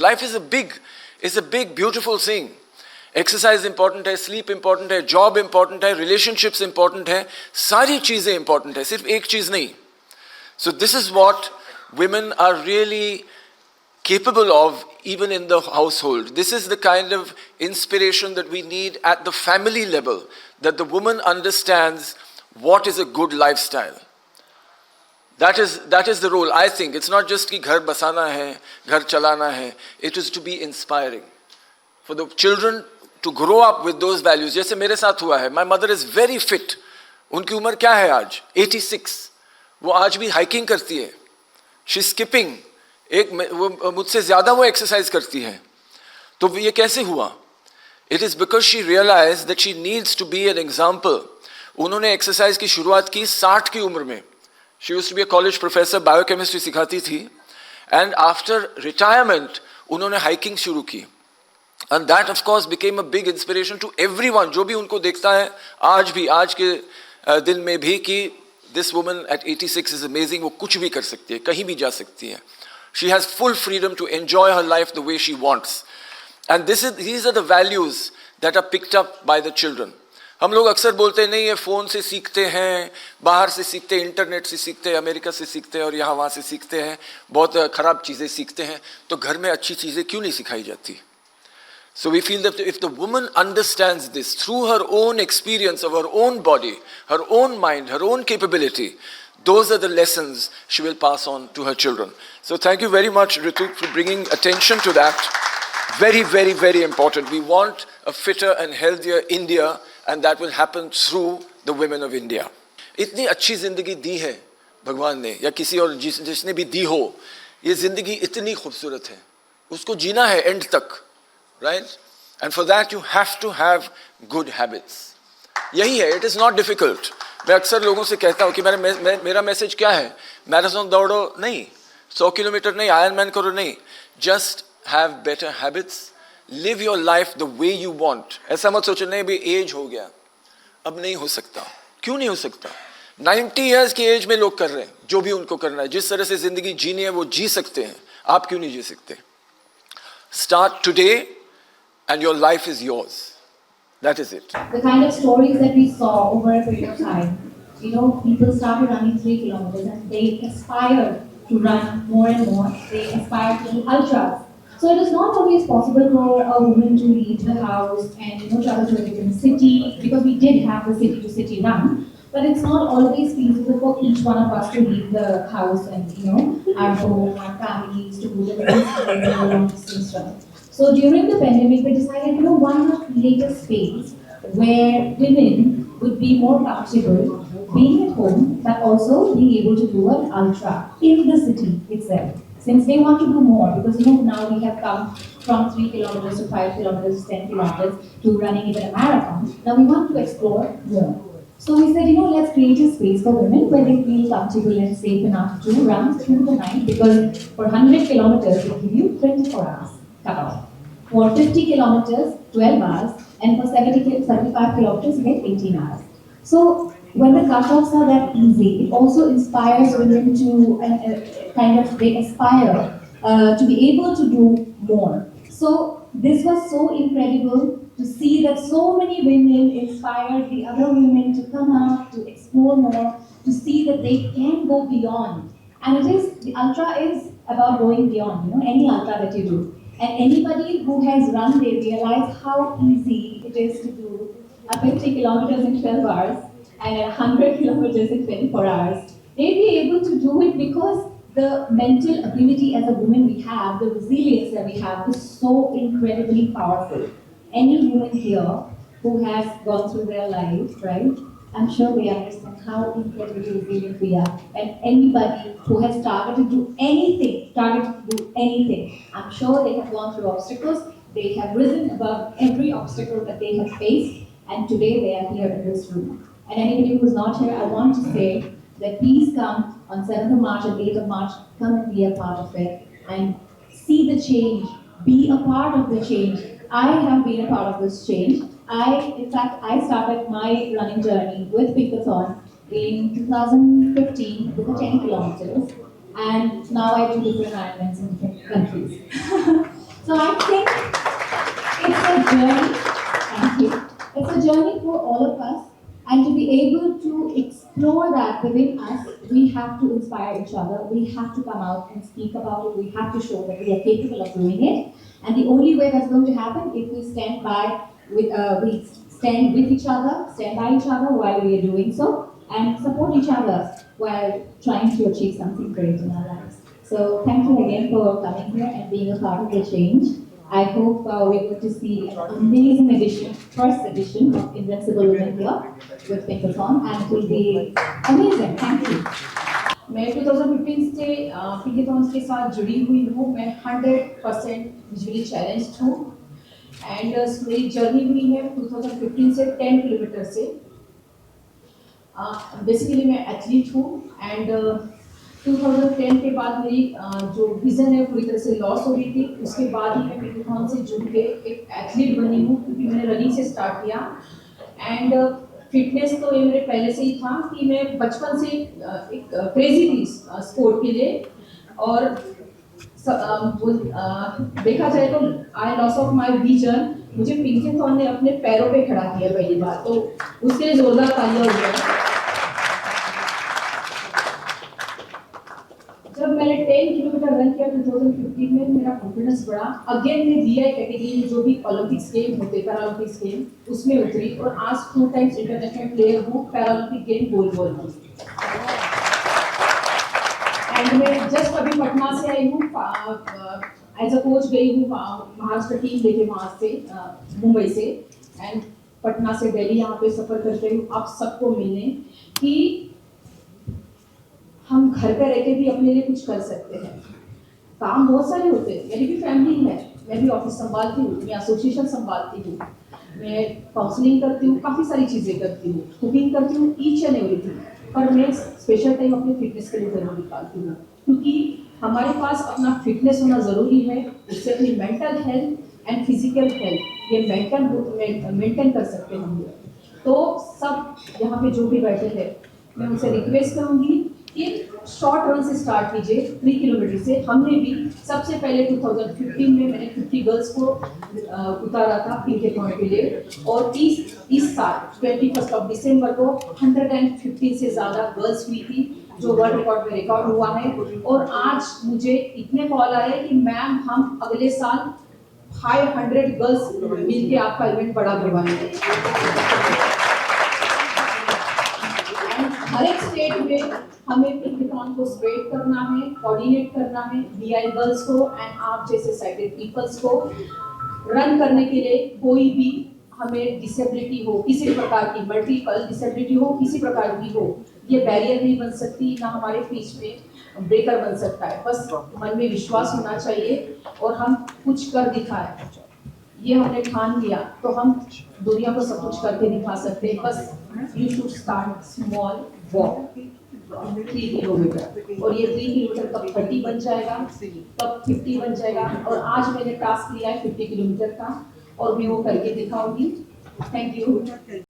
Life is a big, beautiful thing. Exercise important है, sleep important है, job important है, relationships important है, सारी चीजें इंपॉर्टेंट है, सिर्फ एक चीज नहीं. So this is what women are really capable of even in the household. This is the kind of inspiration that we need at the family level, that the woman understands what is a good lifestyle. That is the role, I think. It's not just कि घर बसाना है, घर चलाना है. It is to be inspiring. For the children to grow up with those values. जैसे मेरे साथ हुआ है. My mother is very fit. उनकी उम्र क्या है आज? 86. वो आज भी हाइकिंग करती है. She's skipping. वो मुझसे ज़्यादा वो एक्सरसाइज करती है. तो ये कैसे हुआ? It is because she realized that she needs to be an example. उन्होंने एक्सरसाइज की शुरुआत की 60 की उम्र में. She used to be a college professor, biochemistry सिखाती थी. And after retirement, उन्होंने हाइकिंग शुरू की. And that of course became a big inspiration to everyone. जो भी उनको देखता है आज के दिन में भी कि this woman at 86 is amazing. वो कुछ भी कर सकती है, कहीं भी जा सकती है. She has full freedom to enjoy her life the way she wants. And these are the values that are picked up by the children. हम लोग अक्सर बोलते हैं नहीं ये फ़ोन से सीखते हैं, बाहर से सीखते हैं, इंटरनेट से सीखते हैं, अमेरिका से सीखते हैं और यहाँ वहाँ से सीखते हैं, बहुत ख़राब चीज़ें सीखते हैं, तो घर में अच्छी चीज़ें क्यों नहीं सिखाई जाती? So we feel that if the woman understands this through her own experience of her own body, her own mind, her own capability, those are the lessons she will pass on to her children. So thank you very much, Ritu, for bringing attention to that. Very, very, very important. We want a fitter and healthier India, and that will happen through the women of India. इतनी अच्छी जिंदगी दी है भगवान ने या किसी और जिसने भी दी हो, ये जिंदगी इतनी खूबसूरत है, उसको जीना है एंड तक, right? And for that you have to have good habits. यही है, it is not difficult. मैं अक्सर लोगों से कहता हूँ कि मेरा मैसेज क्या है? मैराथन दौड़ो नहीं, 100 किलोमीटर नहीं, आयरन मैन करो नहीं, just have better habits, live your life the way you want. ऐसा मत सोचो नहीं भी एज हो गया, अब नहीं हो सकता. क्यों नहीं हो सकता? 90 years की एज में लोग कर रहे हैं जो भी उनको करना है. जिस तरह से जिंदगी जीनी है वो जी सकते हैं. आप क्यों नहीं जी सकते? Start today and your life is yours. That is it. The kind of stories that we saw over a period of time, people started running 3 kilometers and they aspired to run more and more. They aspired to do ultras. So it is not always possible for a woman to leave the house and travel to a different city, because we did have the city to city run. But it's not always feasible for each one of us to leave the house and our home, our families to do the long distance run. So during the pandemic, we decided, why not create a space where women would be more comfortable being at home, but also being able to do an ultra in the city itself. Since they want to do more, because now we have come from 3 kilometers to 5 kilometers to 10 kilometers to running even a marathon. Now we want to explore more. So we said, let's create a space for women where they feel comfortable and safe enough to run through the night, because for 100 kilometers, we give you 24 hours cutoff. For 50 kilometers, 12 hours, and for 75 kilometers, you get 18 hours. So when the cutoffs are that easy, it also inspires women to they aspire to be able to do more. So this was so incredible to see that so many women inspired the other women to come out, to explore more, to see that they can go beyond. And the ultra is about going beyond, any ultra that you do. And anybody who has run, they realize how easy it is to do 50 kilometers in 12 hours and 100 kilometers in 24 hours. They'll be able to do it because the mental ability as a woman we have, the resilience that we have, is so incredibly powerful. Any woman here who has gone through their life, right, I'm sure they understand how incredibly resilient we are. And anybody who has targeted to do anything, I'm sure they have gone through obstacles. They have risen above every obstacle that they have faced, and today they are here in this room. And anybody who is not here, I want to say that please come on 7th of March and 8th of March, come and be a part of it and see the change, be a part of the change. I have been a part of this change. I started my running journey with Pinkathon in 2015 with the 10 kilometers, and now I do different Ironmans in different countries. So I think it's a journey. Thank you. It's a journey for all of us, and to be able to explore that within us, we have to inspire each other. We have to come out and speak about it. We have to show that we are capable of doing it. And the only way that's going to happen if we stand by we stand with each other, stand by each other while we are doing so, and support each other while trying to achieve something great in our lives. So thank you again for coming here and being a part of the change. I hope we're going to see an amazing edition, first edition of Invincible Women here with Pinkathon, and it will be amazing. Thank you. मैं 2015 से पिंकाथॉन्स के साथ जुड़ी हुई हूँ। मैं 100% visually challenged हूँ and मेरी जर्नी हुई है 2015 से 10 किलोमीटर से। बेसिकली मैं एथलीट हूँ एंड 2010 के बाद मेरी जो विज़न है पूरी तरह से लॉस हो रही थी। उसके बाद ही मैं पिंकाथॉन से जुड़ के एक एथलीट बनी हूँ, क्योंकि मैंने रनिंग से स्टार्ट किया एंड फिटनेस तो ये मेरे पहले से ही था कि मैं बचपन से एक क्रेजी थी स्पोर्ट के लिए। और देखा जाए तो आई लॉस ऑफ माय विजन, मुझे पिंकाथॉन ने अपने पैरों पे खड़ा किया पहली बार, तो उसके लिए जोरदार तालियां हो गया। जब मैंने 10 किलोमीटर रन किया 2015 में, मेरा कॉन्फिडेंस बढ़ा। अगेन मैं वीआई कैटेगरी में जो भी ओलंपिक्स गेम होते, पैरालंपिक्स गेम, उसमें उतरी और आज 2 टाइम्स इंटरनेशनल प्लेयर हूँ पैरालंपिक गेम गोल्ड बॉल की। एंड मैं जस्ट अभी पटना से आई हूँ, एज अ कोच गई हूँ महाराष्ट्र टीम लेके वहाँ से मुंबई से, एंड पटना से दिल्ली यहाँ पे सफर करते हूँ आप सबको मिलने कि हम घर पे रह के भी अपने लिए कुछ कर सकते हैं। काम बहुत सारे होते हैं, मेरी भी फैमिली है, मैं भी ऑफिस संभालती हूँ, मैं एसोसिएशन संभालती हूँ, मैं काउंसलिंग करती हूँ, काफ़ी सारी चीज़ें करती हूँ, कुकिंग करती हूँ, ईच एंड एवरीथिंग। पर मैं स्पेशल टाइम अपने फिटनेस के लिए ज़रूर निकालती हूँ, क्योंकि हमारे पास अपना फिटनेस होना ज़रूरी है। उससे अपनी mental health and physical health ये मेंटेन कर सकते हैं हम लोग। तो सब यहाँ पे जो भी बैठे हैं, मैं उनसे रिक्वेस्ट करूँगी कि शॉर्ट रन से स्टार्ट कीजिए 3 किलोमीटर से। हमने भी सबसे पहले 2015 में मैंने 50 गर्ल्स को उतारा था पिंकाथॉन के लिए, और इस साल 21 दिसंबर को 150 से ज़्यादा गर्ल्स हुई थी, जो वर्ल्ड रिकॉर्ड में रिकॉर्ड हुआ है। और आज मुझे इतने कॉल आ रहे हैं कि मैम हम अगले साल 500 गर्ल्स मिलके आपका इवेंट बड़ा करवाएंगे। हर एक स्टेट में हमें पिंकाथॉन को स्प्रेड करना है, कोऑर्डिनेट करना है वीआई गर्ल्स को एंड आप जैसे साइटेड पीपल्स को। रन करने के लिए कोई भी हमें डिसेबिलिटी हो, किसी भी प्रकार की मल्टीपल डिसेबिलिटी हो, किसी प्रकार की हो, ये बैरियर नहीं बन सकती, ना हमारे बीच में ब्रेकर बन सकता है। बस मन में विश्वास होना चाहिए और हम कुछ कर दिखाएं, ये हमने ठान लिया तो हम दुनिया को सब कुछ करके दिखा सकते हैं। बस you should start small, walk 3 kilometre, और ये 3 किलोमीटर कब 30 बन जाएगा, कब 50 बन जाएगा। और आज मैंने टास्क लिया है 50 किलोमीटर का, और मैं वो करके दिखाऊंगी। Thank you.